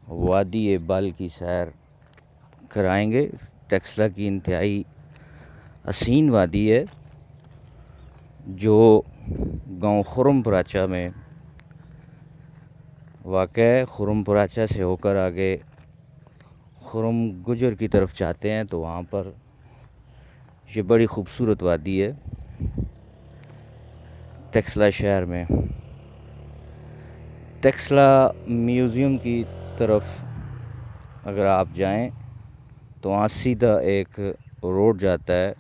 वादी ए बाल की सैर कराएंगे। टेक्सला की इंतहाई हसीन वादी है जो गांव खुरमपुराचा में वाक़ है। खुरमपुराचा से होकर आगे खुरम गुजर की तरफ जाते हैं तो वहाँ पर ये बड़ी खूबसूरत वादी है टेक्सला शहर में। टेक्सला म्यूज़ियम की तरफ अगर आप जाएं तो वहाँ सीधा एक रोड जाता है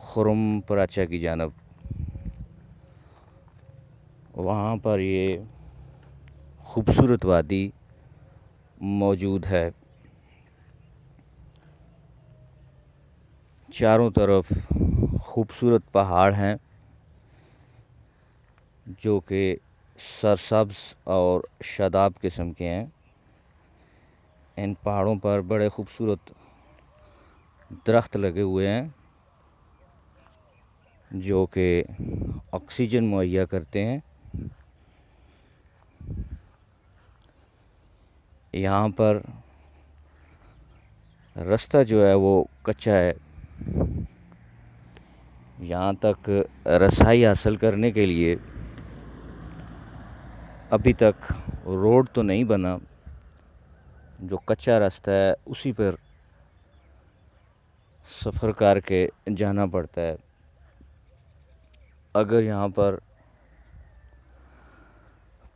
खुरमपुराचा की जानब। वहाँ पर ये खूबसूरत वादी मौजूद है। चारों तरफ खूबसूरत पहाड़ हैं जो कि सरसब्ज़ और शादाब किस्म के हैं। इन पहाड़ों पर बड़े खूबसूरत दरख्त लगे हुए हैं जो कि ऑक्सीजन मुहैया करते हैं। यहाँ पर रास्ता जो है वो कच्चा है। यहाँ तक रसाई हासिल करने के लिए अभी तक रोड तो नहीं बना। जो कच्चा रास्ता है उसी पर सफ़र करके जाना पड़ता है। अगर यहाँ पर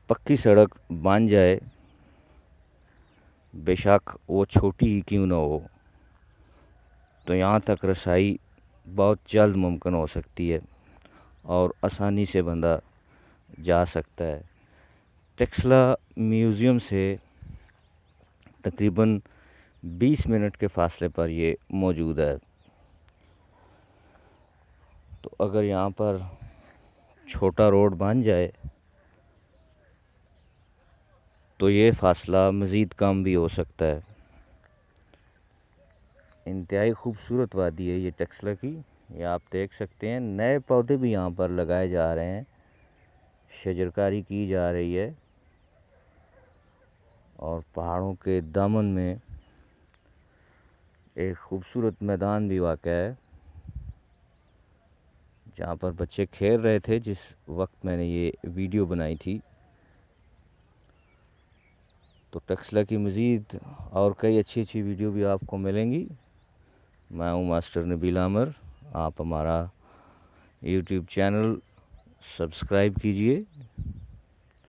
पक्की सड़क बन जाए, बेशक वो छोटी ही क्यों ना हो, तो यहाँ तक रसाई बहुत जल्द मुमकिन हो सकती है और आसानी से बंदा जा सकता है। टेक्सला म्यूज़ियम से तकरीबन 20 मिनट के फासले पर ये मौजूद है। तो अगर यहाँ पर छोटा रोड बन जाए तो ये फ़ासला मज़ीद कम भी हो सकता है। इंतहाई खूबसूरत वादी है ये टेक्सला की। ये आप देख सकते हैं नए पौधे भी यहाँ पर लगाए जा रहे हैं, शजरकारी की जा रही है और पहाड़ों के दामन में एक खूबसूरत मैदान भी वाक़ है जहाँ पर बच्चे खेल रहे थे जिस वक्त मैंने ये वीडियो बनाई थी। तो टेक्सला की मज़ीद और कई अच्छी वीडियो भी आपको मिलेंगी। मैं हूँ मास्टर नबील आमर। आप हमारा यूट्यूब चैनल सब्सक्राइब कीजिए।